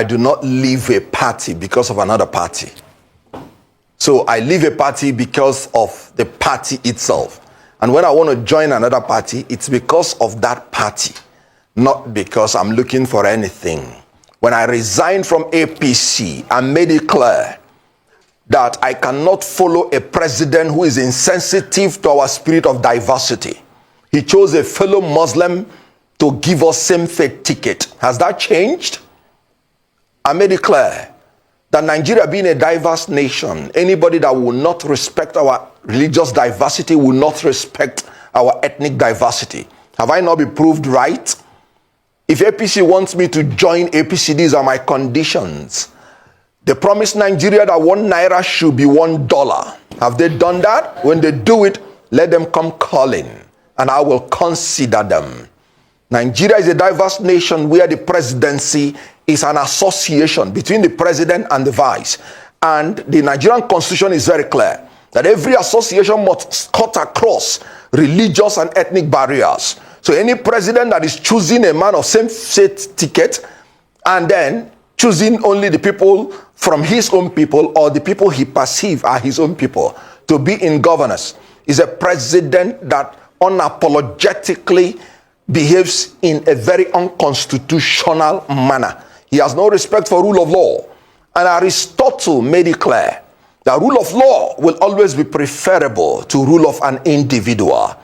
I do not leave a party because of another party. So I leave a party because of the party itself. And when I want to join another party, it's because of that party, not because I'm looking for anything. When I resigned from APC, I made it clear that I cannot follow a president who is insensitive to our spirit of diversity. He chose a fellow Muslim to give us same faith ticket. Has that changed? I made it clear that Nigeria being a diverse nation, anybody that will not respect our religious diversity will not respect our ethnic diversity. Have I not been proved right? If APC wants me to join APC, these are my conditions. They promised Nigeria that 1 naira should be $1. Have they done that? When they do it, let them come calling, and I will consider them. Nigeria is a diverse nation where the presidency is an association between the president and the vice. And the Nigerian constitution is very clear that every association must cut across religious and ethnic barriers. So any president that is choosing a man of same faith ticket and then choosing only the people from his own people or the people he perceives are his own people to be in governance is a president that unapologetically behaves in a very unconstitutional manner. He has no respect for rule of law. And Aristotle made it clear that rule of law will always be preferable to rule of an individual.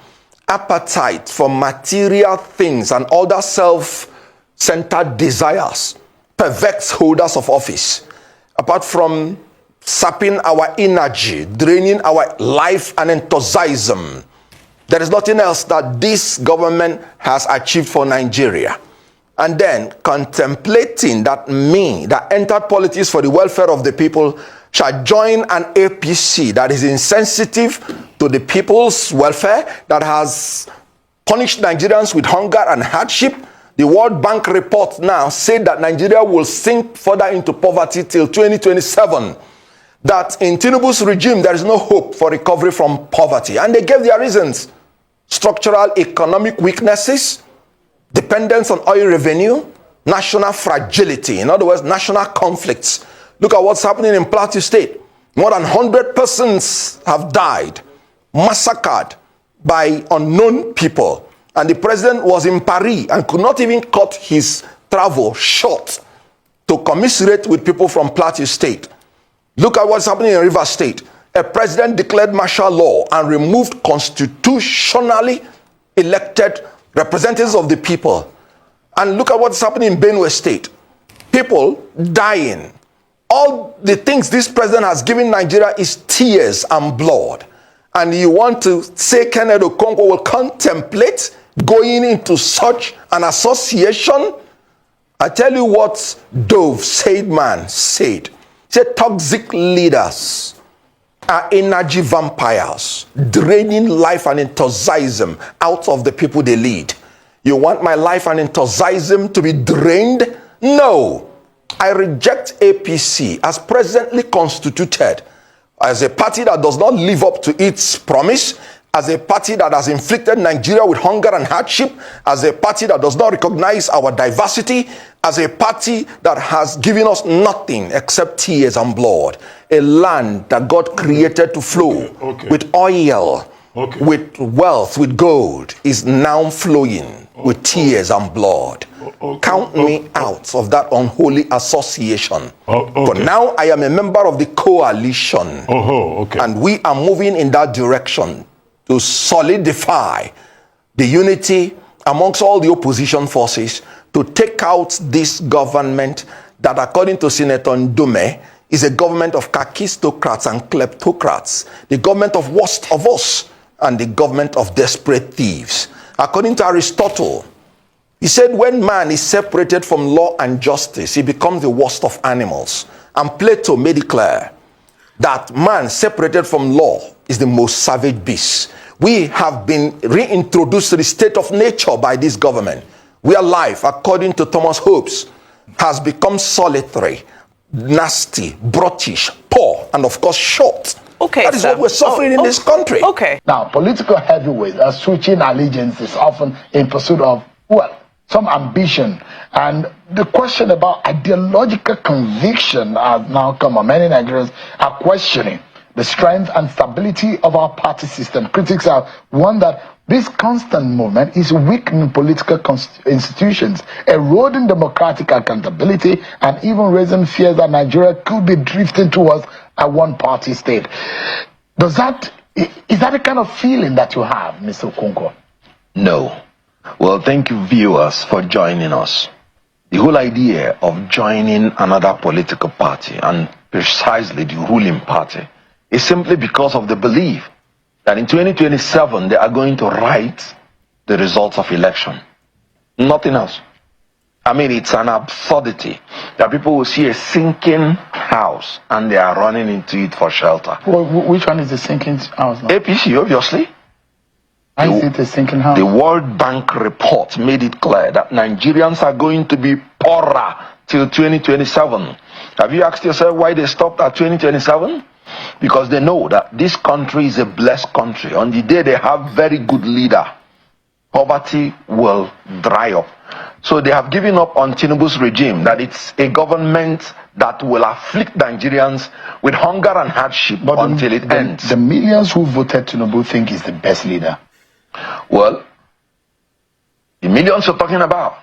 Appetite for material things and other self-centered desires perverts holders of office. Apart from sapping our energy, draining our life and enthusiasm, there is nothing else that this government has achieved for Nigeria. And then contemplating that me that entered politics for the welfare of the people shall join an APC that is insensitive to the people's welfare, that has punished Nigerians with hunger and hardship. The World Bank report now said that Nigeria will sink further into poverty till 2027. That in Tinubu's regime, there is no hope for recovery from poverty. And they gave their reasons: structural economic weaknesses, dependence on oil revenue, national fragility. In other words, national conflicts. Look at what's happening in Plateau State. More than 100 persons have died, massacred by unknown people. And the president was in Paris and could not even cut his travel short to commiserate with people from Plateau State. Look at what's happening in Rivers State. A president declared martial law and removed constitutionally elected representatives of the people. And look at what's happening in Benue State. People dying. All the things this president has given Nigeria is tears and blood. And you want to say Kenneth Okonkwo will contemplate going into such an association? I tell you what Dove said, man, said. He said toxic leaders are energy vampires, draining life and enthusiasm out of the people they lead. You want my life and enthusiasm to be drained? No. I reject APC as presently constituted, as a party that does not live up to its promise, as a party that has inflicted Nigeria with hunger and hardship, as a party that does not recognize our diversity, as a party that has given us nothing except tears and blood. A land that God created to flow with oil, with wealth, with gold, is now flowing with tears and blood. Count me out of that unholy association. But now I am a member of the coalition. And we are moving in that direction to solidify the unity amongst all the opposition forces to take out this government that, according to Senator Ndume, is a government of kakistocrats and kleptocrats, the government of worst of us, and the government of desperate thieves. According to Aristotle, he said when man is separated from law and justice, he becomes the worst of animals. And Plato made it clear that man separated from law is the most savage beast. We have been reintroduced to the state of nature by this government, where life, according to Thomas Hobbes, has become solitary, nasty, brutish, poor, and of course short. That is what we're suffering in this country. Now, political heavyweights are switching allegiances often in pursuit of, well, some ambition. And the question about ideological conviction has now come on. Many Nigerians are questioning the strength and stability of our party system. Critics have warned that this constant movement is weakening political institutions, eroding democratic accountability, and even raising fears that Nigeria could be drifting towards a one-party state. Is that the kind of feeling that you have, Mr. Okonkwo? No. Well, thank you, viewers, for joining us. The whole idea of joining another political party, and precisely the ruling party, is simply because of the belief that in 2027 they are going to write the results of election. Nothing else. I mean, it's an absurdity that people will see a sinking house and they are running into it for shelter. Well, which one is the sinking house now? APC, obviously. Why is it a sinking house? The World Bank report made it clear that Nigerians are going to be poorer till 2027. Have you asked yourself why they stopped at 2027? Because they know that this country is a blessed country. On the day they have very good leader, poverty will dry up. So they have given up on Tinubu's regime, that it's a government that will afflict Nigerians with hunger and hardship until it ends. The millions who voted Tinubu think he's the best leader. Well, the millions you're talking about,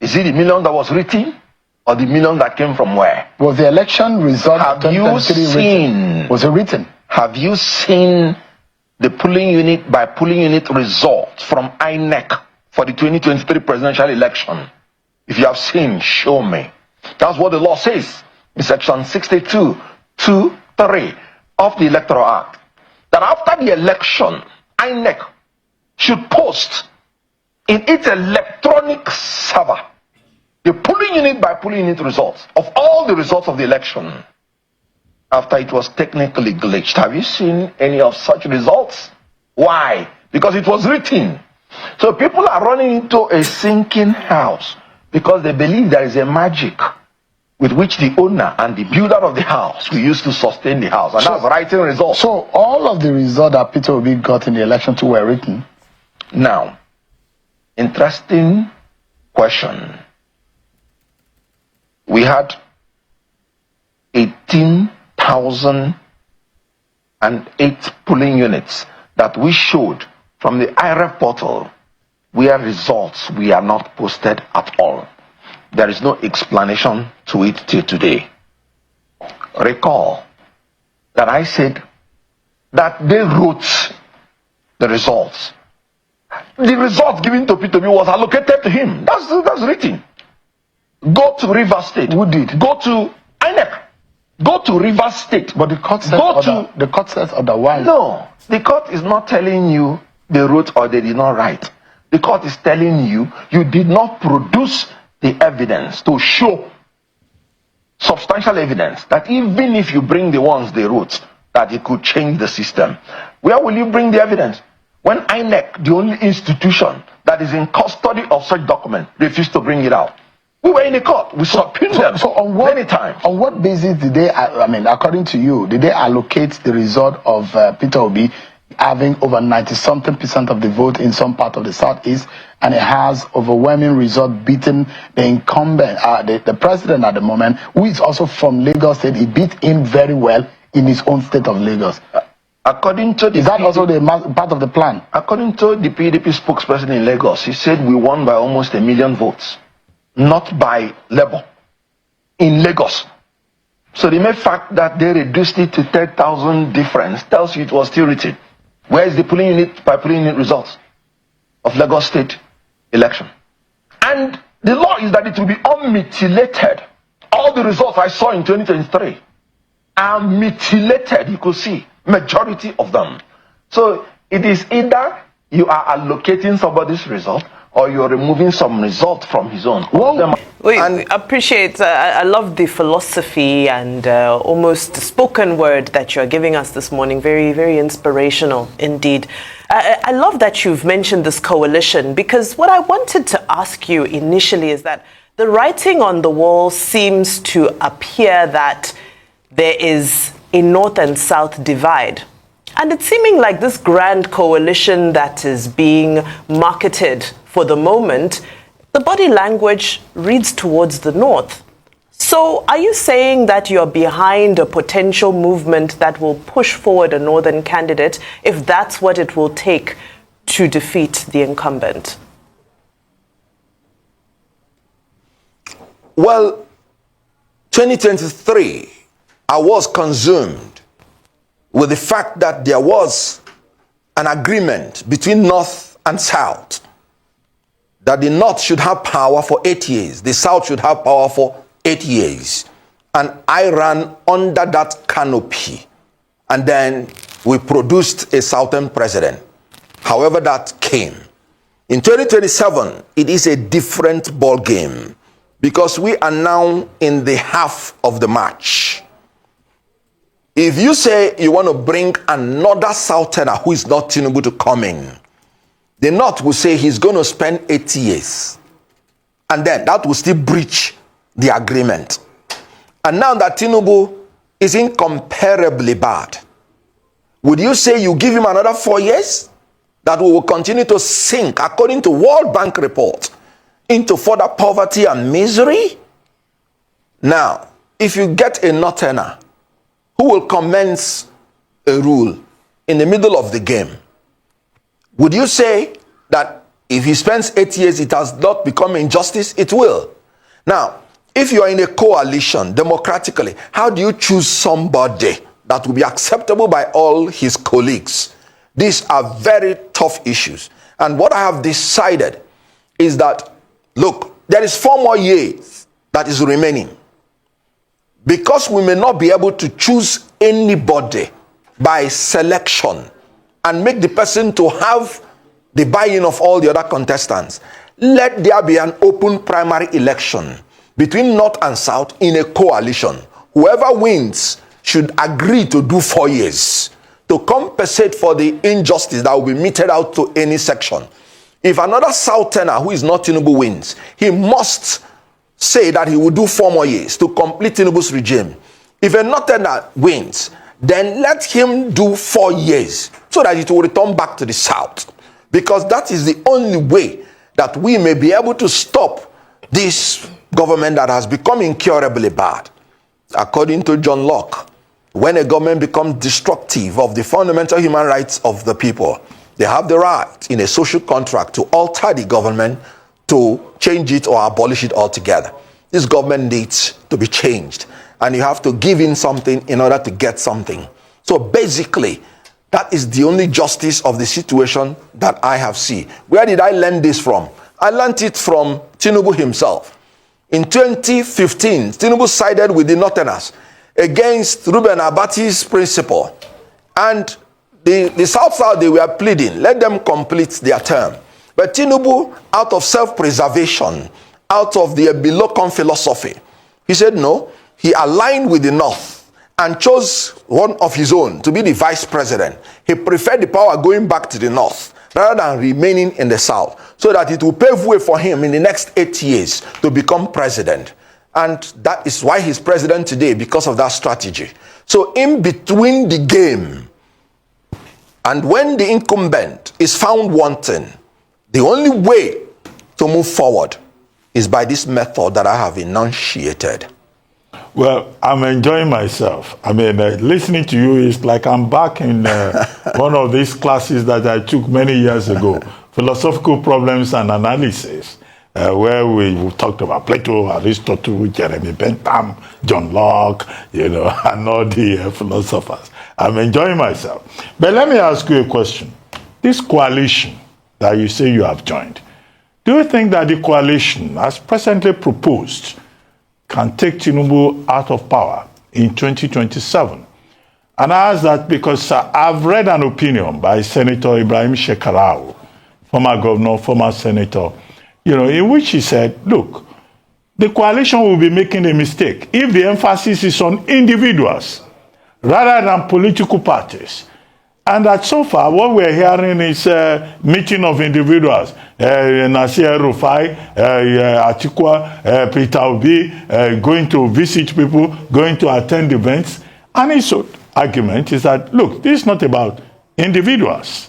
is it the million that was written or the million that came from where? Was the election result Have you seen? Was it written? Have you seen the polling unit by polling unit results from INEC for the 2023 presidential election? If you have seen, show me. That's what the law says in section 62(2)(3) of the Electoral Act. That after the election, INEC should post in its electronic server the polling unit by polling unit results of all the results of the election after it was technically glitched. Have you seen any of such results? Why? Because it was written. So people are running into a sinking house because they believe there is a magic with which the owner and the builder of the house will use to sustain the house. And that's writing results. So all of the results that Peter Obi got in the election too were written? Now, interesting question. We had 18,008 polling units that we showed from the IREF portal where results were not posted at all. There is no explanation to it till today. Recall that I said that they wrote the results. The results given to Peter was allocated to him. That's written. Go to Rivers State. Who did? Go to INEC. Go to Rivers State. But the court says otherwise. No, the court is not telling you they wrote or they did not write. The court is telling you you did not produce the evidence to show substantial evidence that even if you bring the ones they wrote, that it could change the system. Where will you bring the evidence? When INEC, the only institution that is in custody of such document, refused to bring it out. We were in the court. We subpoenaed them many times. On what basis did they, according to you, did they allocate the result of Peter Obi having over 90-something% of the vote in some part of the southeast, and it has overwhelming result beating the incumbent, the president at the moment, who is also from Lagos State? He beat him very well in his own state of Lagos. According to is that also the part of the plan? According to the PDP spokesperson in Lagos, he said we won by almost 1 million votes, not by Labour, in Lagos. So the mere fact that they reduced it to 10,000 difference tells you it was still written. Where is the polling unit by polling unit results of Lagos State election? And the law is that it will be unmutilated. All the results I saw in 2023 are mutilated, you could see. Majority of them. So it is either you are allocating somebody's result or you're removing some result from his own. We appreciate, I love the philosophy and almost spoken word that you're giving us this morning. Very, very inspirational indeed. I love that you've mentioned this coalition, because what I wanted to ask you initially is that the writing on the wall seems to appear that there is a north and south divide. And it's seeming like this grand coalition that is being marketed for the moment the body language reads towards the north. So are you saying that you're behind a potential movement that will push forward a northern candidate if that's what it will take to defeat the incumbent? Well, 2023, I was consumed with the fact that there was an agreement between North and South that the North should have power for 8 years, the South should have power for 8 years. And I ran under that canopy. And then we produced a Southern president. However that came. In 2027, it is a different ball game because we are now in the half of the match. If you say you want to bring another Southerner who is not Tinubu to come in, the North will say he's going to spend 8 years. And then that will still breach the agreement. And now that Tinubu is incomparably bad, would you say you give him another 4 years? That we will continue to sink, according to World Bank report, into further poverty and misery? Now, if you get a Northerner who will commence a rule in the middle of the game, would you say that if he spends 8 years, it has not become injustice? It will. Now, if you are in a coalition democratically, how do you choose somebody that will be acceptable by all his colleagues? These are very tough issues. And what I have decided is that, look, there is 4 more years that is remaining. Because we may not be able to choose anybody by selection and make the person to have the buy-in of all the other contestants, let there be an open primary election between North and South in a coalition. Whoever wins should agree to do 4 years to compensate for the injustice that will be meted out to any section. If another Southerner who is not Tinubu wins, he must say that he will do 4 more years to complete Tinubu's regime. If a Northerner wins, then let him do 4 years so that it will return back to the South. Because that is the only way that we may be able to stop this government that has become incurably bad. According to John Locke, when a government becomes destructive of the fundamental human rights of the people, they have the right in a social contract to alter the government, to change it or abolish it altogether. This government needs to be changed, and you have to give in something in order to get something. So basically, that is the only justice of the situation that I have seen. Where did I learn this from? I learned it from Tinubu himself. In 2015, Tinubu sided with the Northerners against Reuben Abati's principle. And the South, they were pleading, let them complete their term. But Tinubu, out of self-preservation, out of the below-come philosophy, he said no. He aligned with the North and chose one of his own to be the vice president. He preferred the power going back to the North rather than remaining in the South, so that it will pave way for him in the next 8 years to become president. And that is why he's president today, because of that strategy. So in between the game, and when the incumbent is found wanting, the only way to move forward is by this method that I have enunciated. Well, I'm enjoying myself. I mean, listening to you is like I'm back in one of these classes that I took many years ago, Philosophical Problems and Analysis, where we talked about Plato, Aristotle, Jeremy Bentham, John Locke, and all the philosophers. I'm enjoying myself. But let me ask you a question. This coalition that you say you have joined, do you think that the coalition, as presently proposed, can take Tinubu out of power in 2027? And I ask that because I've read an opinion by Senator Ibrahim Shekarau, former governor, former senator, in which he said, look, the coalition will be making a mistake if the emphasis is on individuals rather than political parties. And that so far, what we're hearing is a meeting of individuals. Nasir Rufai, Atikwa, Peter Obi, going to visit people, going to attend events. And his argument is that, look, this is not about individuals.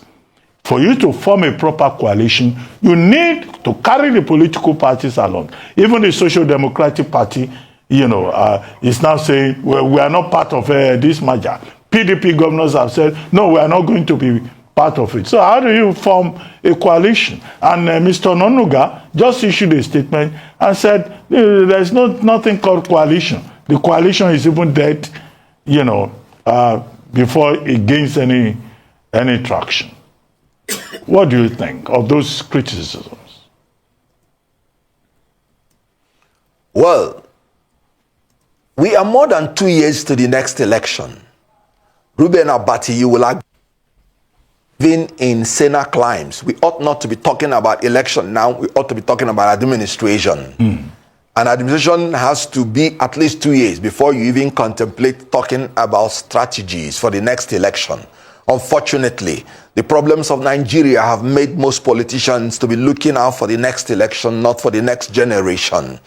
For you to form a proper coalition, you need to carry the political parties along. Even the Social Democratic Party, is now saying, well, we are not part of this merger. PDP governors have said, no, we are not going to be part of it. So how do you form a coalition? And Mr. Ononuga just issued a statement and said, there's nothing called coalition. The coalition is even dead, before it gains any traction. What do you think of those criticisms? Well, we are more than 2 years to the next election. Ruben Abati, you will agree, even in Senate climes, we ought not to be talking about election now. We ought to be talking about administration. An administration has to be at least 2 years before you even contemplate talking about strategies for the next election. Unfortunately, the problems of Nigeria have made most politicians to be looking out for the next election, not for the next generation.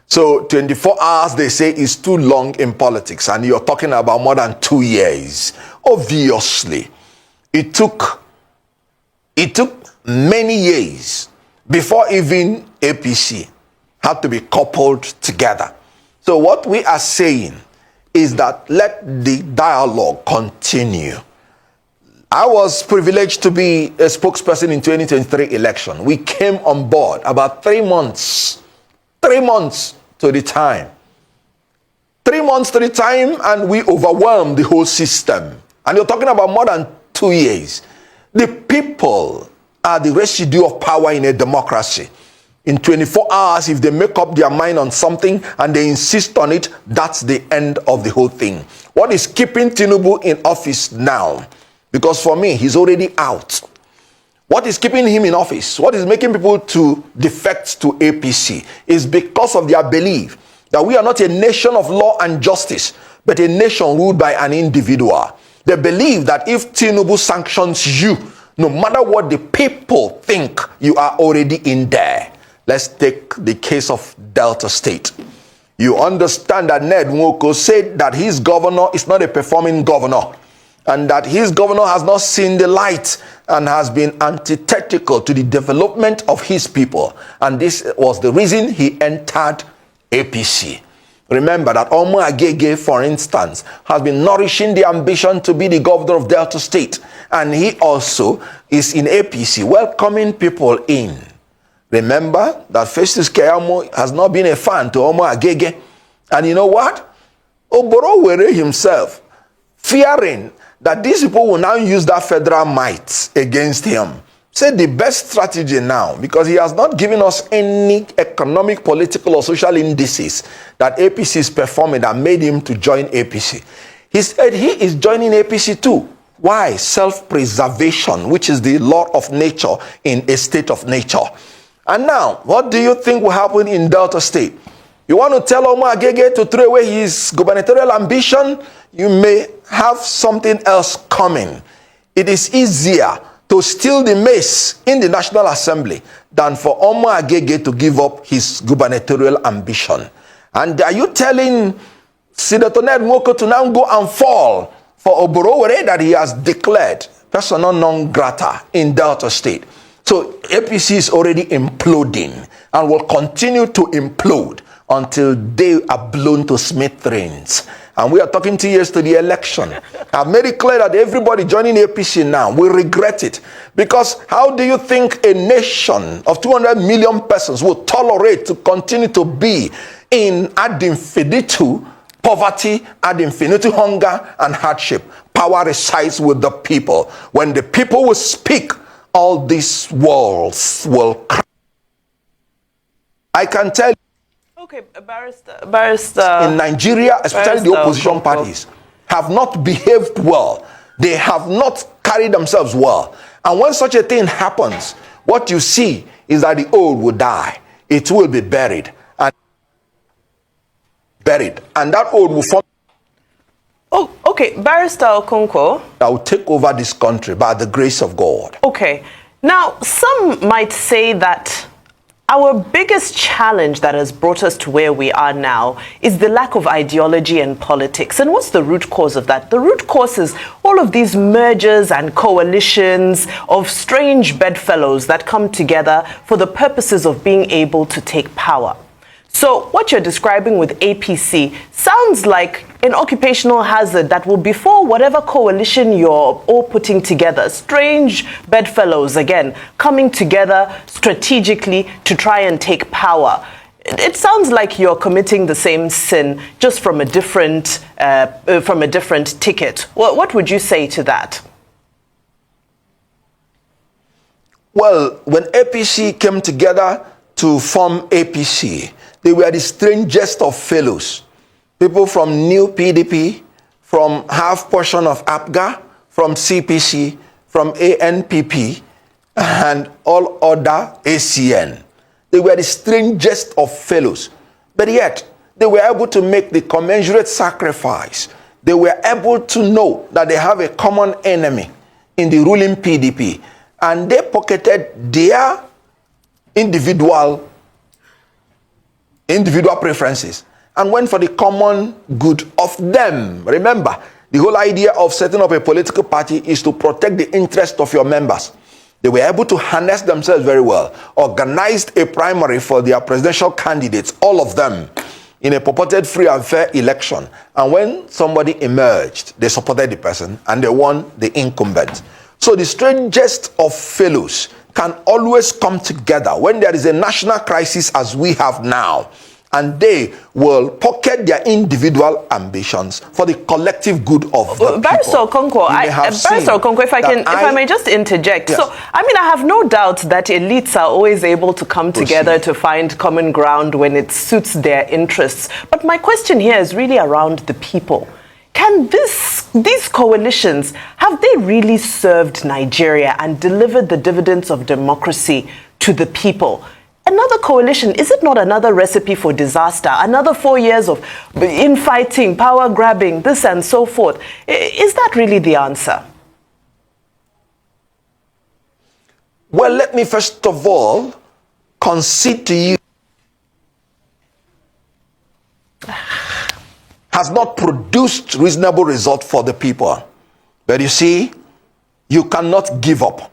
So 24 hours, they say, is too long in politics, and you're talking about more than 2 years. Obviously, it took many years before even APC had to be coupled together. So what we are saying is that let the dialogue continue. I was privileged to be a spokesperson in 2023 election. We came on board about 3 months to the time. 3 months to the time, and we overwhelmed the whole system. And you're talking about more than 2 years. The people are the residue of power in a democracy. In 24 hours, if they make up their mind on something and they insist on it, that's the end of the whole thing. What is keeping Tinubu in office now? Because for me, he's already out. What is keeping him in office? What is making people to defect to APC is because of their belief that we are not a nation of law and justice, but a nation ruled by an individual. They believe that if Tinubu sanctions you, no matter what the people think, you are already in there. Let's take the case of Delta State. You understand that Ned Nwoko said that his governor is not a performing governor, and that his governor has not seen the light and has been antithetical to the development of his people. And this was the reason he entered APC. Remember that Omo Agege, for instance, has been nourishing the ambition to be the governor of Delta State. And he also is in APC, welcoming people in. Remember that Festus Keyamo has not been a fan to Omo Agege. And you know what? Oborowere himself, fearing that these people will now use that federal might against him, said the best strategy now, because he has not given us any economic, political, or social indices that APC is performing that made him to join APC. He said he is joining APC too. Why? Self-preservation, which is the law of nature in a state of nature. And now, what do you think will happen in Delta State? You want to tell Omo Agege to throw away his gubernatorial ambition? You may have something else coming. It is easier to steal the mace in the National Assembly than for Omo Agege to give up his gubernatorial ambition. And are you telling Senator Ned Nwoko to now go and fall for Oborowere that he has declared persona non grata in Delta State? So APC is already imploding and will continue to implode until they are blown to smithereens. And we are talking 2 years to the election. I've made it clear that everybody joining APC now will regret it. Because how do you think a nation of 200 million persons will tolerate to continue to be in ad infinitum poverty, ad infinitum hunger and hardship? Power resides with the people. When the people will speak, all these walls will crack. I can tell you, okay, barrister. In Nigeria, especially the opposition parties, have not behaved well. They have not carried themselves well. And when such a thing happens, what you see is that the old will die. It will be buried. And that old will form. Oh, okay, Barrister Okonkwo. That will take over this country by the grace of God. Okay. Now, some might say that Our biggest challenge that has brought us to where we are now is the lack of ideology in politics. And what's the root cause of that? The root cause is all of these mergers and coalitions of strange bedfellows that come together for the purposes of being able to take power. So what you're describing with APC sounds like an occupational hazard that will befall whatever coalition you're all putting together. Strange bedfellows, again, coming together strategically to try and take power. It sounds like you're committing the same sin, just from a different ticket. What would you say to that? Well, when APC came together to form APC, they were the strangest of fellows. People from New PDP, from half portion of APGA, from CPC, from ANPP, and all other ACN. They were the strangest of fellows. But yet, they were able to make the commensurate sacrifice. They were able to know that they have a common enemy in the ruling PDP. And they pocketed their individual preferences and went for the common good of them. Remember, the whole idea of setting up a political party is to protect the interest of your members. They were able to harness themselves very well, organized a primary for their presidential candidates, all of them, in a purported free and fair election. And when somebody emerged, they supported the person and they won the incumbent. So the strangest of fellows can always come together when there is a national crisis as we have now, and they will pocket their individual ambitions for the collective good of the Barrister people. Barrister Okonkwo, if I may just interject. Yes. So, I mean, I have no doubt that elites are always able to come together to find common ground when it suits their interests. But my question here is really around the people. Can these coalitions, have they really served Nigeria and delivered the dividends of democracy to the people? Another coalition, is it not another recipe for disaster? Another 4 years of infighting, power grabbing, this and so forth. Is that really the answer? Well, let me first of all concede to you has not produced reasonable result for the people. But you see, you cannot give up.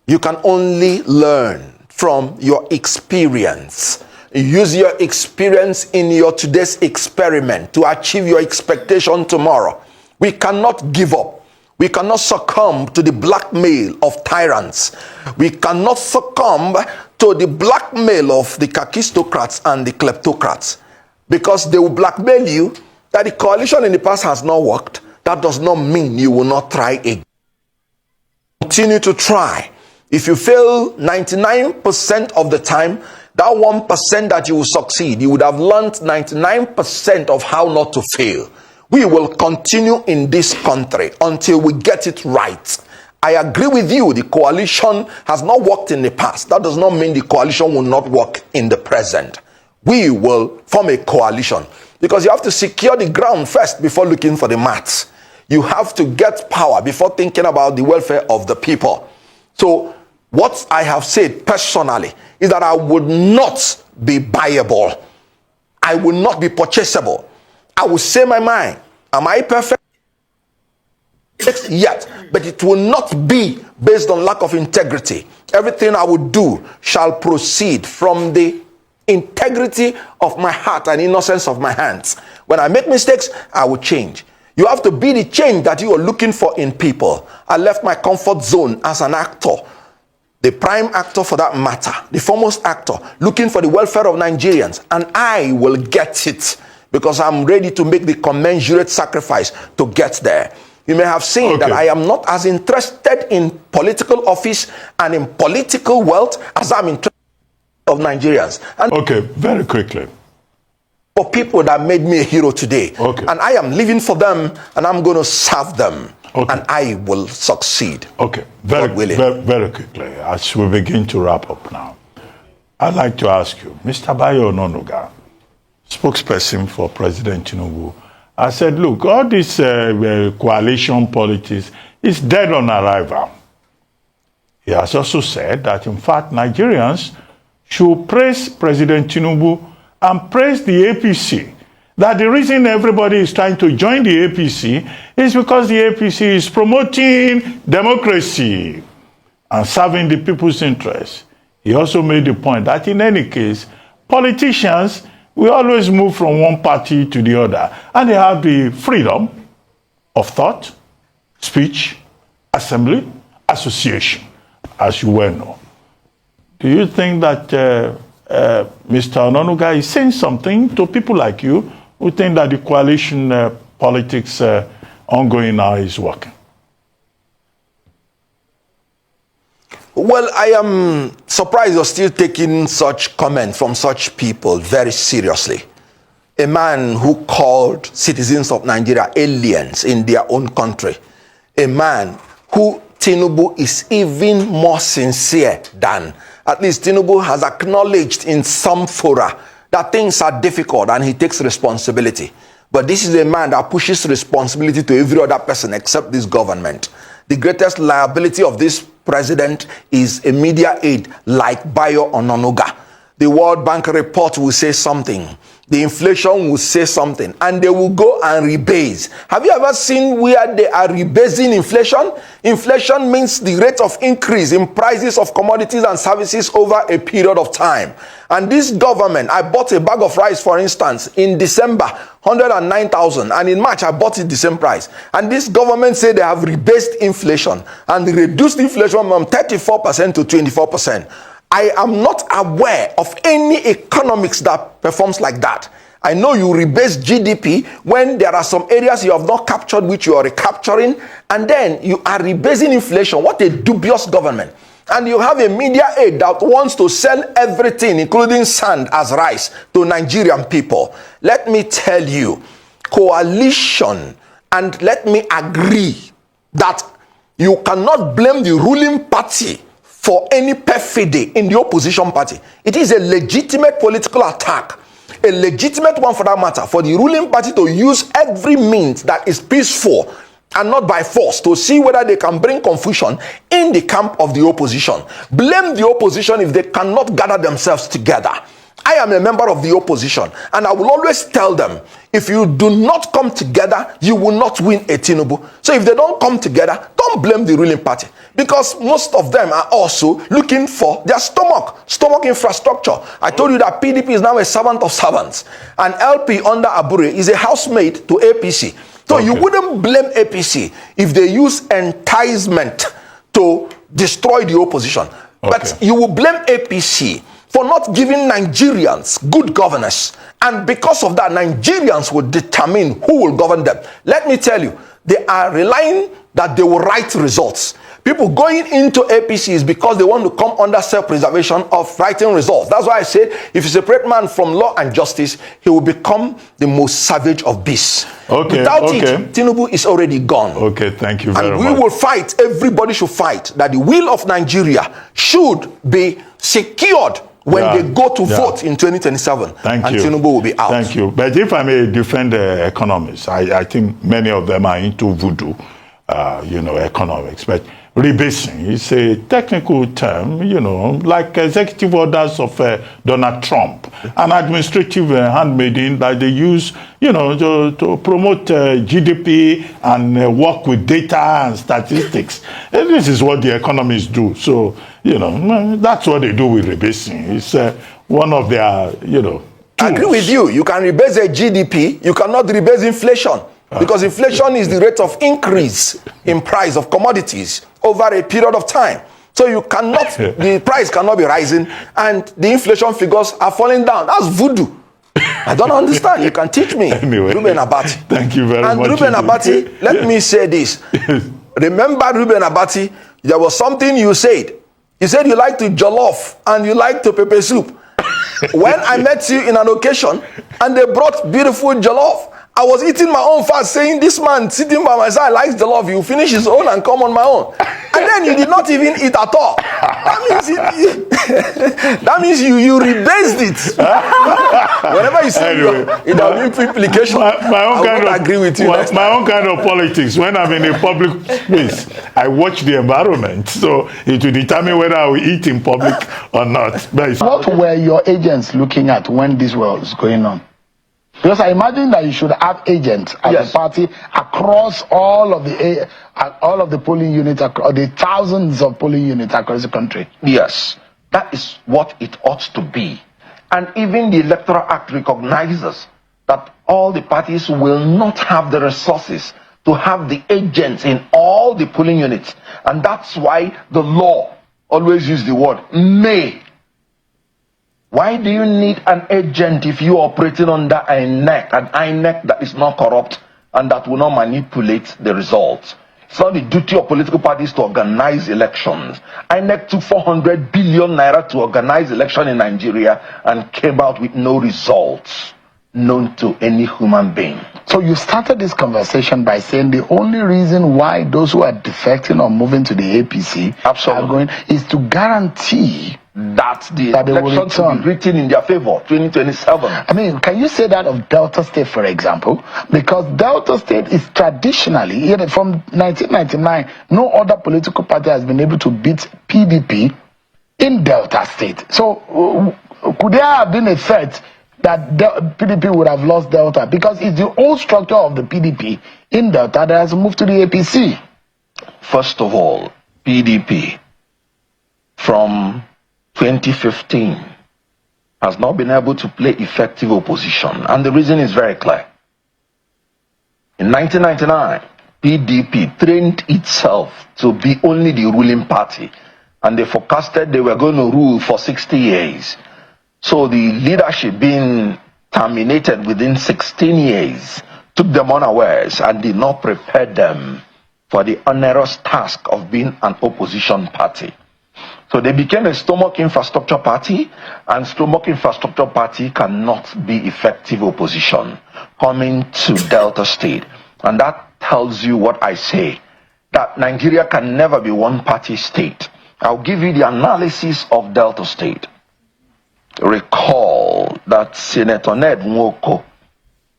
You can only learn from your experience. Use your experience in your today's experiment to achieve your expectation tomorrow. We cannot give up. We cannot succumb to the blackmail of tyrants. We cannot succumb to the blackmail of the kakistocrats and the kleptocrats, because they will blackmail you that the coalition in the past has not worked. That does not mean you will not try again. Continue to try. If you fail 99% of the time, that 1% that you will succeed, you would have learned 99% of how not to fail. We will continue in this country until we get it right. I agree with you, the coalition has not worked in the past. That does not mean the coalition will not work in the present. We will form a coalition, because you have to secure the ground first before looking for the mats. You have to get power before thinking about the welfare of the people. So what I have said personally is that I would not be buyable. I will not be purchasable. I will say my mind. Am I perfect? Yet, but it will not be based on lack of integrity. Everything I will do shall proceed from the integrity of my heart and innocence of my hands. When I make mistakes, I will change. You have to be the change that you are looking for in people. I left my comfort zone as an actor, the prime actor for that matter, the foremost actor, looking for the welfare of Nigerians, and I will get it, because I'm ready to make the commensurate sacrifice to get there. You may have seen that I am not as interested in political office and in political wealth as I'm interested of Nigerians. And very quickly. For people that made me a hero today. And I am living for them, and I'm going to serve them. And I will succeed. Very quickly, as we begin to wrap up now, I'd like to ask you, Mr. Bayo Ononuga, spokesperson for President Tinubu, I said, look, all this coalition politics is dead on arrival. He has also said that, in fact, Nigerians should praise President Tinubu and praise the APC. That the reason everybody is trying to join the APC is because the APC is promoting democracy and serving the people's interests. He also made the point that in any case, politicians will always move from one party to the other, and they have the freedom of thought, speech, assembly, association, as you well know. Do you think that Mr. Ononuga is saying something to people like you who think that the coalition politics ongoing now is working? Well, I am surprised you're still taking such comments from such people very seriously. A man who called citizens of Nigeria aliens in their own country. A man who Tinubu is even more sincere than. At least Tinubu has acknowledged in some fora that things are difficult and he takes responsibility. But this is a man that pushes responsibility to every other person except this government. The greatest liability of this president is a media aide like Bayo Ononuga. The World Bank report will say something. The inflation will say something, and they will go and rebase. Have you ever seen where they are rebasing inflation? Inflation means the rate of increase in prices of commodities and services over a period of time. And this government, I bought a bag of rice, for instance, in December, 109,000, and in March I bought it the same price. And this government said they have rebased inflation and reduced inflation from 34% to 24%. I am not aware of any economics that performs like that. I know you rebase GDP when there are some areas you have not captured which you are recapturing, and then you are rebasing inflation. What a dubious government. And you have a media aide that wants to sell everything, including sand, as rice to Nigerian people. Let me tell you, coalition, and let me agree that you cannot blame the ruling party for any perfidy in the opposition party. It is a legitimate political attack, a legitimate one for that matter, for the ruling party to use every means that is peaceful and not by force to see whether they can bring confusion in the camp of the opposition. Blame the opposition if they cannot gather themselves together. I am a member of the opposition, and I will always tell them, if you do not come together, you will not win a Tinubu. So if they don't come together, don't blame the ruling party, because most of them are also looking for their stomach infrastructure. I told you that PDP is now a servant of servants, and LP under Abure is a housemaid to APC. So you wouldn't blame APC if they use enticement to destroy the opposition. But you will blame APC for not giving Nigerians good governance. And because of that, Nigerians will determine who will govern them. Let me tell you, they are relying that they will write results. People going into APC is because they want to come under self-preservation of writing results. That's why I said, if you separate man from law and justice, he will become the most savage of beasts. Without it, Tinubu is already gone. Okay, thank you very much. And we will fight, everybody should fight, that the will of Nigeria should be secured when they go to vote in 2027. Thank you. And Tinubu will be out. Thank you. But if I may defend the economists, I think many of them are into voodoo, economics. But rebasing is a technical term, like executive orders of Donald Trump, an administrative handmaiden that they use, to promote GDP and work with data and statistics. And this is what the economists do. So, that's what they do with rebasing. It's one of their, tools. I agree with you. You can rebase a GDP. You cannot rebase inflation. Because inflation is the rate of increase in price of commodities over a period of time. So you cannot, the price cannot be rising and the inflation figures are falling down. That's voodoo. I don't understand. You can teach me. Anyway, Ruben Abati. Thank you very much. And Ruben Abati, let me say this. Remember, Ruben Abati, there was something you said. You said you like to jollof and you like to pepper soup. When I met you in an occasion and they brought beautiful jollof, I was eating my own fast, saying, this man sitting by my side likes the love. You finish his own and come on my own. And then you did not even eat at all. That means you rebased it. Whenever you say it has been implication, my own I won't agree with you. My own kind of politics. When I'm in a public space, I watch the environment. So it will determine whether I will eat in public or not. What were your agents looking at when this was going on? Because I imagine that you should have agents as a party across all of the polling units, or the thousands of polling units across the country. Yes, that is what it ought to be. And even the Electoral Act recognizes that all the parties will not have the resources to have the agents in all the polling units. And that's why the law always uses the word may. Why do you need an agent if you are operating under an INEC that is not corrupt and that will not manipulate the results? It's not the duty of political parties to organize elections. INEC took 400 billion naira to organize election in Nigeria and came out with no results known to any human being. So you started this conversation by saying the only reason why those who are defecting or moving to the APC are going is to guarantee that the election will be written in their favor, 2027. I mean, can you say that of Delta State, for example? Because Delta State is traditionally, from 1999, no other political party has been able to beat PDP in Delta State. So could there have been a threat that PDP would have lost Delta? Because it's the old structure of the PDP in Delta that has moved to the APC. First of all, PDP from 2015 has not been able to play effective opposition, and the reason is very clear. In 1999, PDP trained itself to be only the ruling party, and they forecasted they were going to rule for 60 years. So the leadership being terminated within 16 years took them unawares and did not prepare them for the onerous task of being an opposition party. So they became a stomach infrastructure party, and stomach infrastructure party cannot be effective opposition coming to Delta State. And that tells you what I say, that Nigeria can never be one party state. I'll give you the analysis of Delta State. Recall that Senator Ned Nwoko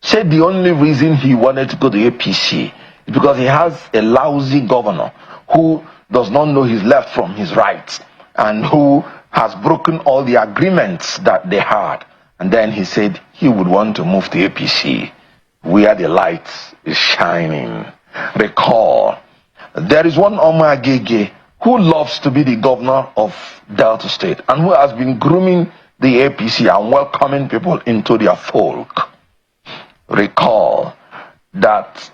said the only reason he wanted to go to APC is because he has a lousy governor who does not know his left from his right, and who has broken all the agreements that they had. And then he said he would want to move to APC, where the light is shining. Recall, there is one Omar Agege who loves to be the governor of Delta State and who has been grooming the APC and welcoming people into their fold. Recall that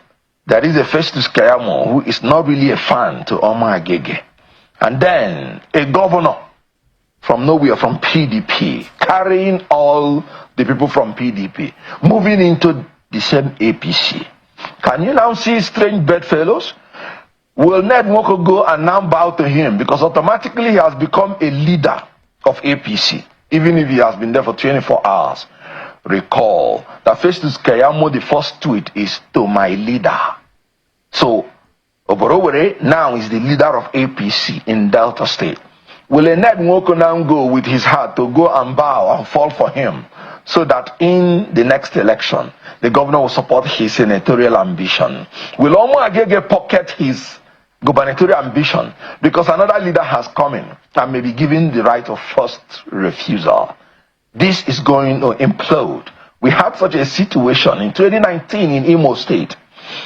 there is a Festus Kayamo who is not really a fan to Omar Agege. And then a governor from nowhere, from PDP, carrying all the people from PDP, moving into the same APC. Can you now see strange bedfellows? Will Ned Nwoko go and now bow to him? Because automatically he has become a leader of APC, even if he has been there for 24 hours. Recall that Festus Kayamo, the first tweet is to my leader. So Oborowere now is the leader of APC in Delta State. Will Ned Nwoko now go with his heart to go and bow and fall for him, so that in the next election, the governor will support his senatorial ambition? Will Omar Agege pocket his gubernatorial ambition because another leader has come in and may be given the right of first refusal? This is going to implode. We had such a situation in 2019 in Imo State,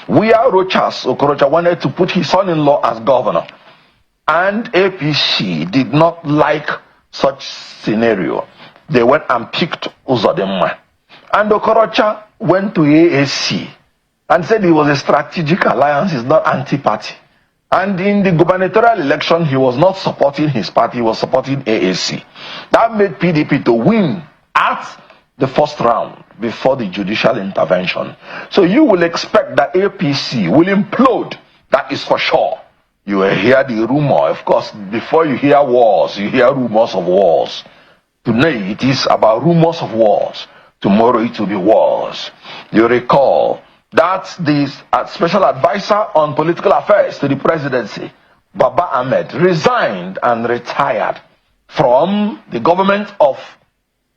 where Rochas Okorocha wanted to put his son-in-law as governor, and APC did not like such scenario. They went and picked Uzodinma, and Okorocha went to AAC and said it was a strategic alliance, it's not anti-party. And in the gubernatorial election, he was not supporting his party, he was supporting AAC. That made PDP to win at the first round before the judicial intervention. So you will expect that APC will implode. That is for sure. You will hear the rumor. Of course, before you hear wars, you hear rumors of wars. Today it is about rumors of wars. Tomorrow it will be wars. You recall That's the special advisor on political affairs to the presidency, Baba Ahmed, resigned and retired from the government of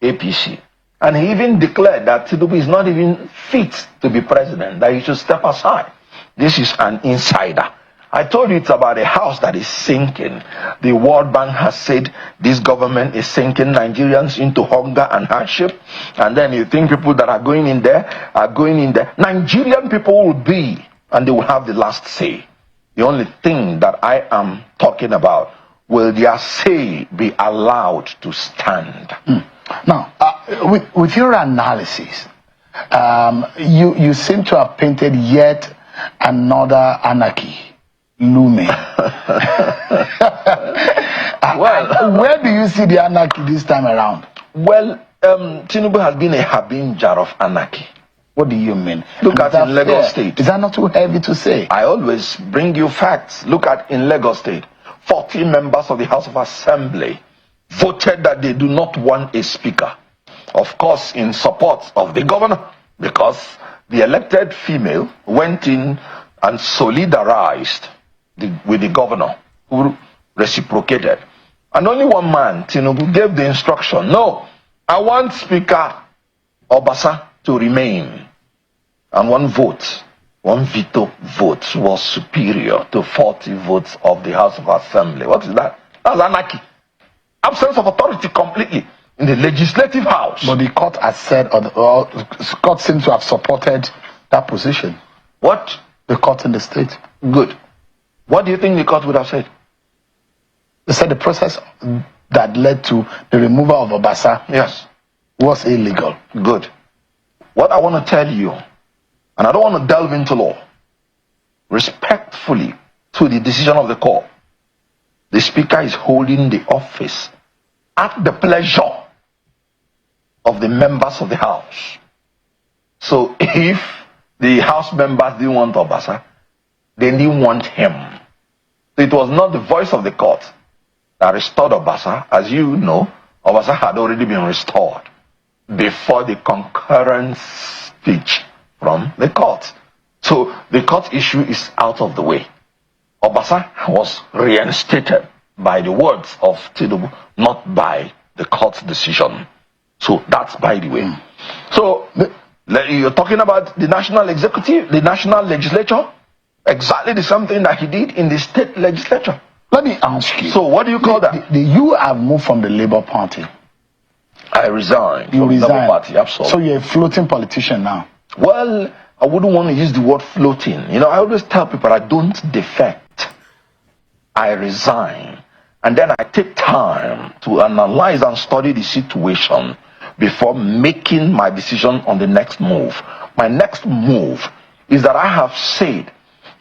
APC. And he even declared that Tinubu is not even fit to be president, that he should step aside. This is an insider. I told you it's about a house that is sinking. The World Bank has said this government is sinking Nigerians into hunger and hardship. And then you think people that are going in there are going in there. Nigerian people will be, and they will have the last say. The only thing that I am talking about, will their say be allowed to stand? Now, with your analysis, you seem to have painted yet another anarchy looming. Well, where do you see the anarchy this time around? Well, Tinubu has been a harbinger of anarchy. What do you mean? Look at in Lagos State. Is that not too heavy to say? I always bring you facts. Look at in Lagos State. 40 members of the House of Assembly voted that they do not want a speaker. Of course, in support of the governor, because the elected female went in and solidarized with the governor, who reciprocated. And only one man, Tinubu, gave the instruction, no, I want Speaker Obasa to remain. And one veto vote was superior to 40 votes of the House of Assembly. What is that? That's anarchy. Absence of authority completely in the legislative house. But the court has said, or the court seems to have supported that position. What? The court in the state. Good. What do you think the court would have said? They said the process that led to the removal of Obasa, yes, was illegal. Good. What I want to tell you, and I don't want to delve into law, respectfully to the decision of the court, the speaker is holding the office at the pleasure of the members of the house. So if the house members didn't want Obasa, they didn't want him. So it was not the voice of the court that restored Obasa. As you know, Obasa had already been restored before the concurrent speech from the court. So the court issue is out of the way. Obasa was reinstated by the words of Tinubu, not by the court's decision. So that's by the way. So you're talking about the national executive, the national legislature, exactly the same thing that he did in the state legislature. Let me ask you. So what do you call that? You have moved from the Labour Party. I resigned You from the resigned. Labour Party, absolutely. So you're a floating politician now. Well, I wouldn't want to use the word floating. You know, I always tell people I don't defect. I resign. And then I take time to analyze and study the situation before making my decision on the next move. My next move is that I have said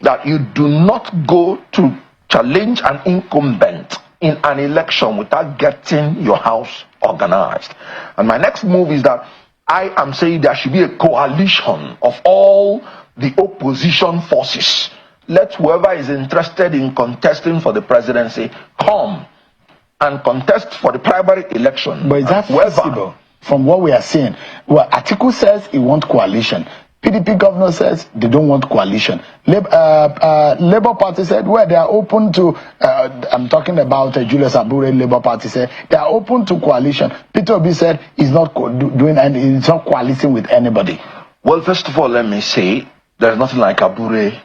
that you do not go to challenge an incumbent in an election without getting your house organized. And my next move is that I am saying there should be a coalition of all the opposition forces. Let whoever is interested in contesting for the presidency come and contest for the primary election. But is that feasible from what we are seeing? Well, Atiku says he wants coalition. PDP governor says they don't want coalition. Labour Party said, well, they are open to, I'm talking about Julius Abure, Labour Party said, they are open to coalition. Peter Obi said he's not doing and he's not coaliting with anybody. Well, first of all, let me say, there's nothing like Abure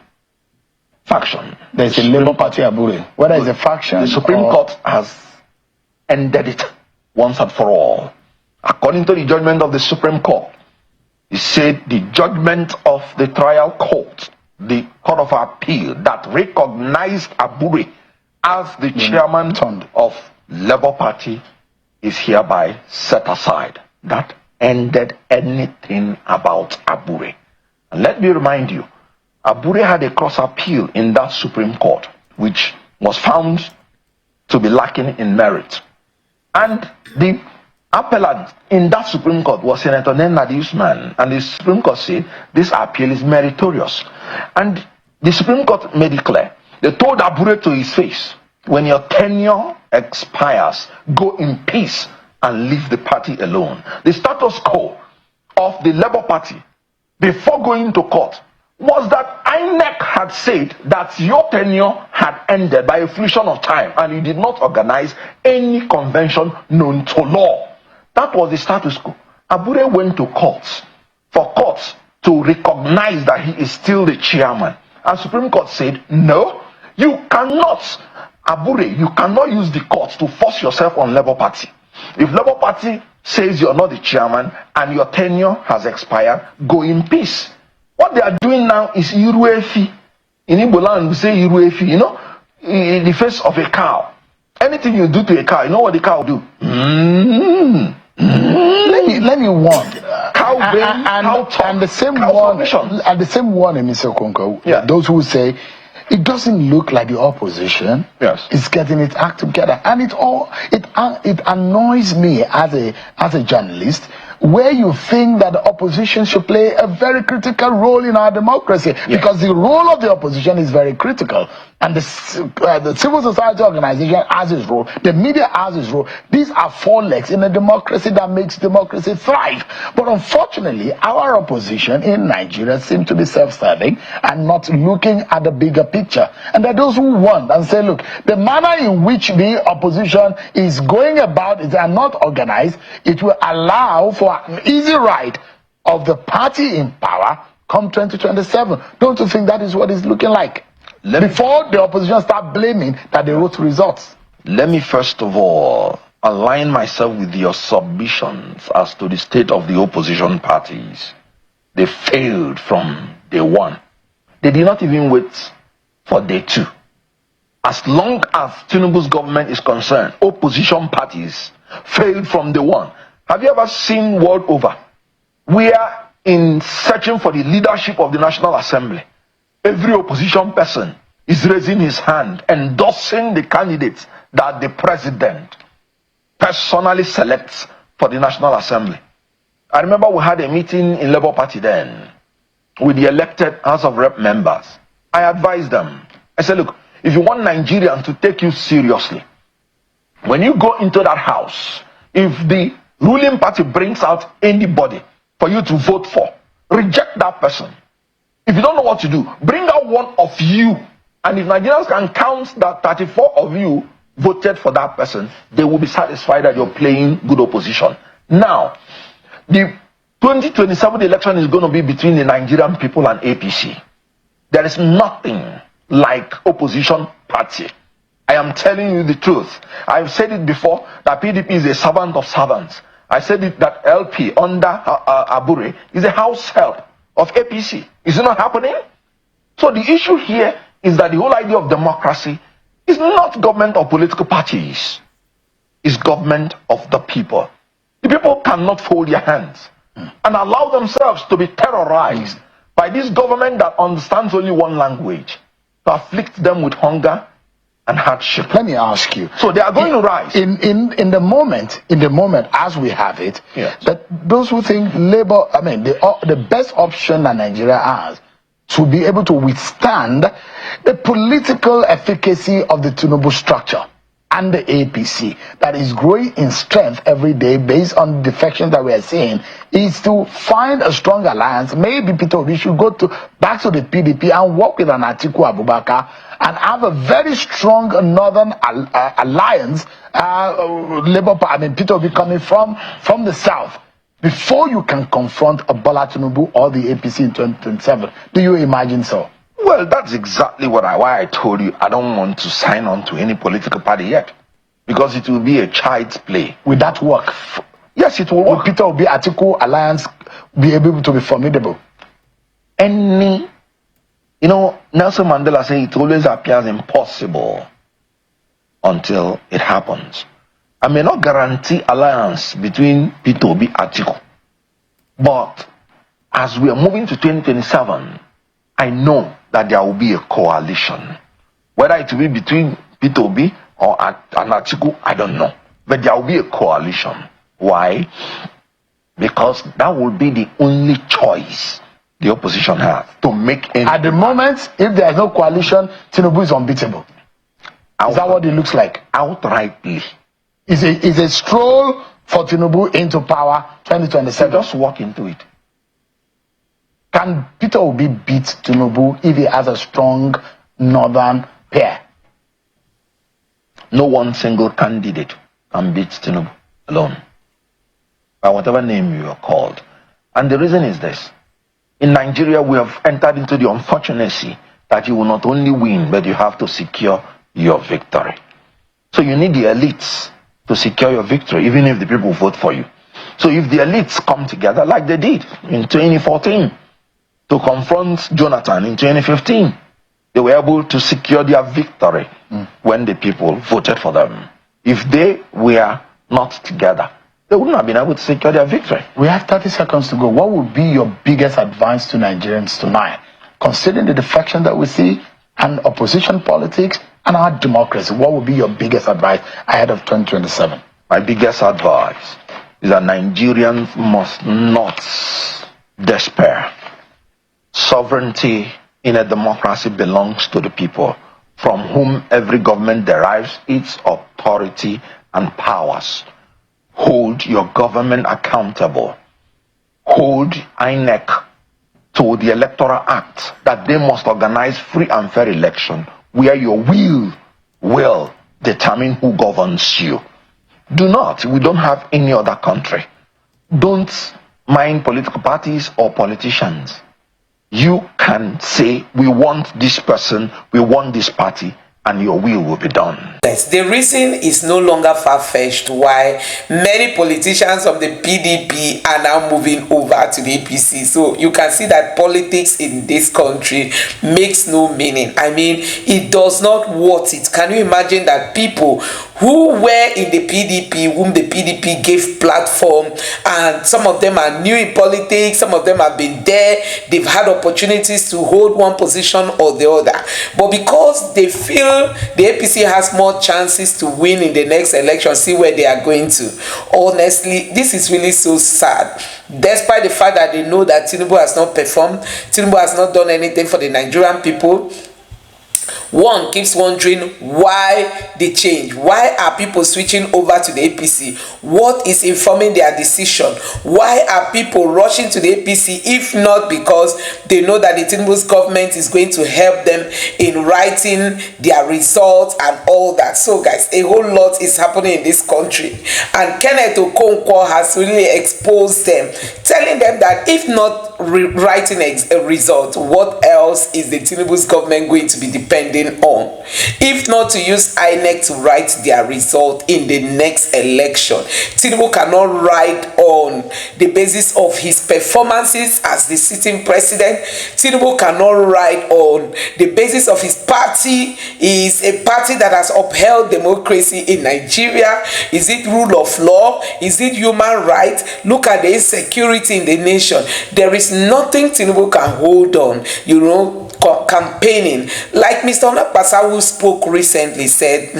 faction. There's a Labour Party Abure. Whether it's a faction. The Supreme Court has ended it once and for all. According to the judgment of the Supreme Court, he said the judgment of the trial court, the Court of Appeal, that recognized Abure as the chairman of Labour Party is hereby set aside. That ended anything about Abure. And let me remind you, Abure had a cross appeal in that Supreme Court, which was found to be lacking in merit. And the appellant in that Supreme Court was Senator nnamdi Usman, and the Supreme Court said this appeal is meritorious. And the Supreme Court made it clear. They told Abure to his face, when your tenure expires, go in peace and leave the party alone. The status quo of the Labour Party before going to court was that INEC had said that your tenure had ended by a fruition of time and you did not organize any convention known to law. That was the status quo. Abure went to courts for courts to recognize that he is still the chairman. And Supreme Court said, no, you cannot, Abure, you cannot use the courts to force yourself on Labour Party. If Labour Party says you're not the chairman and your tenure has expired, go in peace. What they are doing now is Iruefi. In Igbo land, we say Iruefi, you know, in the face of a cow. Anything you do to a cow, you know what the cow will do? Let me warn. Cow brain, cow talk, and the same cow one, submission. and the same one, Mr. Okonkwo. Yeah. Those who say it doesn't look like the opposition is getting its act together, and it annoys me as a journalist, where you think that the opposition should play a very critical role in our democracy, because the role of the opposition is very critical, and the civil society organization has its role, the media has its role. These are four legs in a democracy that makes democracy thrive. But unfortunately, our opposition in Nigeria seems to be self-serving and not looking at the bigger picture. And there are those who want and say, look, the manner in which the opposition is going about it and not organized, it will allow for an easy ride of the party in power come 2027. Don't you think that is what it's looking like? Before the opposition start blaming that they wrote results. Let me first of all align myself with your submissions as to the state of the opposition parties. They failed from day one. They did not even wait for day two. As long as Tinubu's government is concerned, opposition parties failed from day one. Have you ever seen world over where, in searching for the leadership of the National Assembly, every opposition person is raising his hand, endorsing the candidates that the president personally selects for the National Assembly? I remember we had a meeting in Labour Party then with the elected House of Rep members. I advised them. I said, look, if you want Nigerians to take you seriously, when you go into that house, if the ruling party brings out anybody for you to vote for, reject that person. If you don't know what to do, bring out one of you. And if Nigerians can count that 34 of you voted for that person, they will be satisfied that you're playing good opposition. Now, the 2027 election is going to be between the Nigerian people and APC. There is nothing like opposition party. I am telling you the truth. I've said it before that PDP is a servant of servants. I said it that LP under Abure is a house help of APC. Is it not happening? So the issue here is that the whole idea of democracy is not government of political parties. It's government of the people. The people cannot fold their hands and allow themselves to be terrorized by this government that understands only one language, to afflict them with hunger and hardship. Let me ask you. So they are going to rise. In the moment as we have it, that those who think Labour, the best option that Nigeria has to be able to withstand the political efficacy of the Tinubu structure and the APC that is growing in strength every day based on the defections that we are seeing, is to find a strong alliance. Maybe Peter Obi should go back to the PDP and work with an Atiku Abubakar and have a very strong northern alliance. Peter Obi coming from the south, before you can confront a Bola Tinubu or the APC in 2027. Do you imagine so? Well, that's exactly why I told you I don't want to sign on to any political party yet, because it will be a child's play. Will that work? Yes, it will work. Will Peter Obi Atiku alliance be able to be formidable? Nelson Mandela said it always appears impossible until it happens. I may not guarantee alliance between Peter Obi and Atiku, but as we are moving to 2027, I know that there will be a coalition. Whether it will be between Peter Obi or Atiku, I don't know. But there will be a coalition. Why? Because that will be the only choice the opposition has to make any. At the moment, if there is no coalition, Tinubu is unbeatable. Is that what it looks like? Outrightly. Is a stroll for Tinubu into power 2027. Just walk into it. Can Peter Obi beat Tinubu if he has a strong northern pair? No one single candidate can beat Tinubu alone, by whatever name you are called. And the reason is this. In Nigeria, we have entered into the unfortunacy that you will not only win, but you have to secure your victory. So you need the elites to secure your victory, even if the people vote for you. So if the elites come together like they did in 2014 to confront Jonathan in 2015, they were able to secure their victory when the people voted for them. If they were not together, they wouldn't have been able to secure their victory. We have 30 seconds to go. What would be your biggest advice to Nigerians tonight, considering the defection that we see and opposition politics and our democracy? What would be your biggest advice ahead of 2027? My biggest advice is that Nigerians must not despair. Sovereignty in a democracy belongs to the people, from whom every government derives its authority and powers. Hold your government accountable. Hold INEC to the Electoral Act that they must organize free and fair election where your will determine who governs you. We don't have any other country. Don't mind political parties or politicians. You can say, we want this person, we want this party, and your will be done. Yes, the reason is no longer far-fetched why many politicians of the PDP are now moving over to the APC. So you can see that politics in this country makes no meaning. I mean, it does not worth it. Can you imagine that people who were in the PDP, whom the PDP gave platform, and some of them are new in politics, some of them have been there, they've had opportunities to hold one position or the other. But because they feel the APC has more chances to win in the next election, see where they are going to. Honestly, this is really so sad. Despite the fact that they know that Tinubu has not performed, Tinubu has not done anything for the Nigerian people, one keeps wondering why the change. Why are people switching over to the APC? What is informing their decision? Why are people rushing to the APC if not because they know that the Tinubu's government is going to help them in writing their results and all that? So guys, a whole lot is happening in this country, and Kenneth Okonkwo has really exposed them, telling them that if not writing a result, what else is the Tinubu's government going to be depending on, if not to use INEC to write their result in the next election? Tinubu cannot write on the basis of his performances as the sitting president. Tinubu cannot write on the basis of his party. Is a party that has upheld democracy in Nigeria. Is it rule of law? Is it human rights? Look at the insecurity in the nation. There is nothing Tinubu can hold on, campaigning. Like Mr. Onakpasa, who spoke recently, said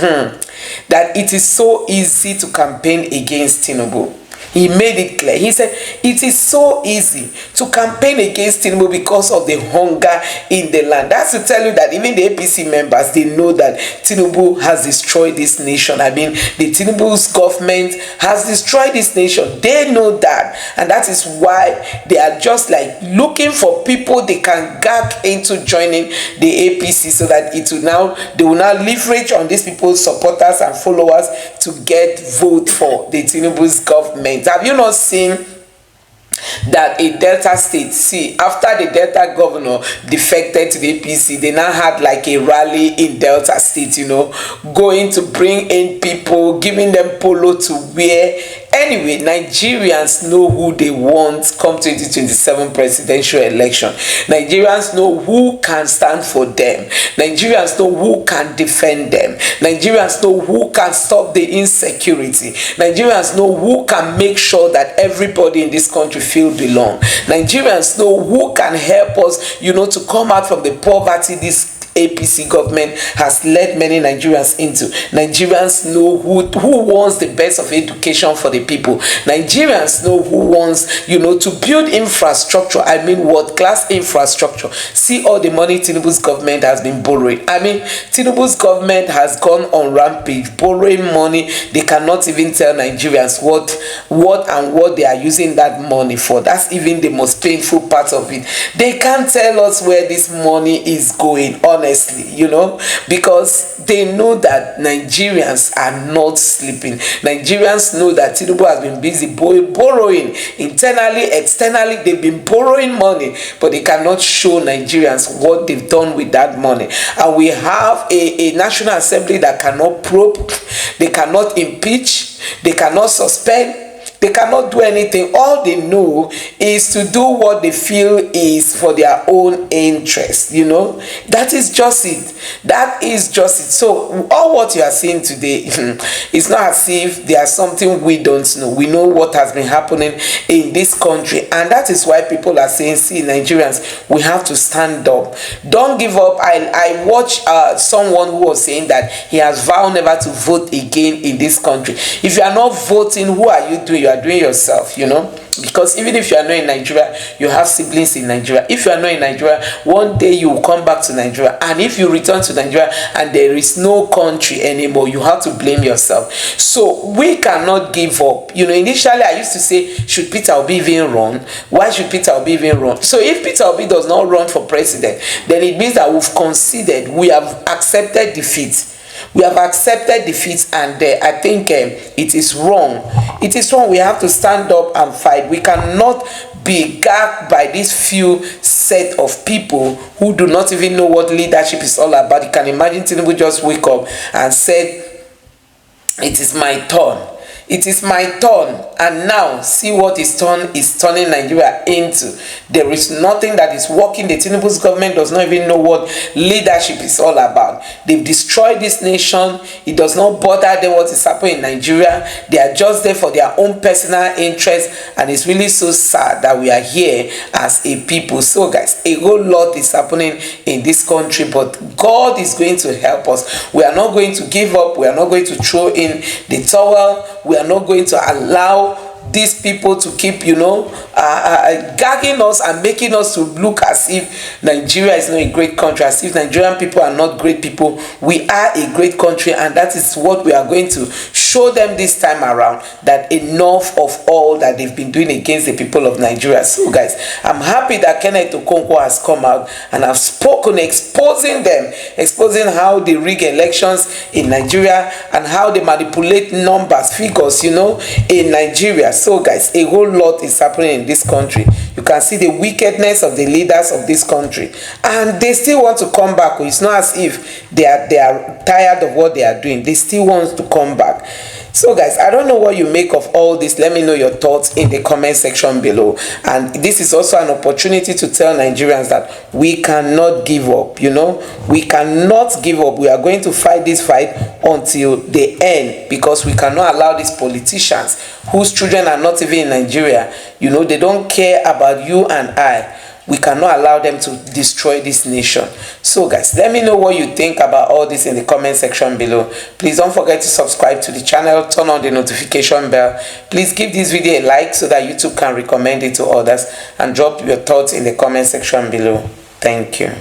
that it is so easy to campaign against Tinubu. He made it clear. He said it is so easy to campaign against Tinubu because of the hunger in the land. That's to tell you that even the APC members, they know that Tinubu has destroyed this nation. I mean, the Tinubu's government has destroyed this nation. They know that, and that is why they are just like looking for people they can gag into joining the APC, so that they will now leverage on these people's supporters and followers to get vote for the Tinubu's government. Have you not seen that a Delta state, after the Delta governor defected to the APC, they now had like a rally in Delta state, going to bring in people, giving them polo to wear. Anyway, Nigerians know who they want come 2027 presidential election. Nigerians know who can stand for them. Nigerians know who can defend them. Nigerians know who can stop the insecurity. Nigerians know who can make sure that everybody in this country feel belong. Nigerians know who can help us, to come out from the poverty this APC government has led many Nigerians into. Nigerians know who wants the best of education for the people. Nigerians know who wants, to build infrastructure. I mean, world-class infrastructure. See all the money Tinubu's government has been borrowing. I mean, Tinubu's government has gone on rampage, borrowing money. They cannot even tell Nigerians what they are using that money for. That's even the most painful part of it. They can't tell us where this money is going, honestly, because they know that Nigerians are not sleeping. Nigerians know that Tinubu has been busy borrowing internally, externally. They've been borrowing money, but they cannot show Nigerians what they've done with that money. And we have a National Assembly that cannot probe, they cannot impeach, they cannot suspend, they cannot do anything. All they know is to do what they feel is for their own interest. That is just it. That is just it. So all what you are seeing today is not as if there's something we don't know. We know what has been happening in this country, and that is why people are saying, see, Nigerians, we have to stand up. Don't give up. I watched someone who was saying that he has vowed never to vote again in this country. If you are not voting, who are you doing? You are doing yourself, because even if you are not in Nigeria, you have siblings in Nigeria. If you are not in Nigeria, one day you will come back to Nigeria, and if you return to Nigeria and there is no country anymore, you have to blame yourself. So we cannot give up. Initially I used to say, should Peter Obi even run? Why should Peter Obi even run? So if Peter Obi does not run for president, then it means that we've conceded, we have accepted defeat. We have accepted defeat, and I think it is wrong. It is wrong. We have to stand up and fight. We cannot be gagged by this few set of people who do not even know what leadership is all about. You can imagine Tinubu just wake up and said, it is my turn. It is my turn, and now see what is turning Nigeria into. There is nothing that is working. The Tinubu's government does not even know what leadership is all about. They've destroyed this nation. It does not bother them what is happening in Nigeria. They are just there for their own personal interest, and it's really so sad that we are here as a people. So guys, a whole lot is happening in this country, but God is going to help us. We are not going to give up. We are not going to throw in the towel. We are not going to allow these people to keep gagging us and making us to look as if Nigeria is not a great country, as if Nigerian people are not great people. We are a great country, and that is what we are going to show them this time around, that enough of all that they've been doing against the people of Nigeria. So guys, I'm happy that Kenneth Okonkwo has come out and have spoken, exposing them, exposing how they rig elections in Nigeria and how they manipulate numbers, figures, in Nigeria. So guys, a whole lot is happening in this country. You can see the wickedness of the leaders of this country, and they still want to come back. It's not as if they are tired of what they are doing. They still want to come back. So guys, I don't know what you make of all this. Let me know your thoughts in the comment section below. And this is also an opportunity to tell Nigerians that we cannot give up. We cannot give up. We are going to fight this fight until the end, because we cannot allow these politicians whose children are not even in Nigeria, they don't care about you and I. We cannot allow them to destroy this nation. So guys, let me know what you think about all this in the comment section below. Please don't forget to subscribe to the channel, turn on the notification bell. Please give this video a like so that YouTube can recommend it to others, and drop your thoughts in the comment section below. Thank you.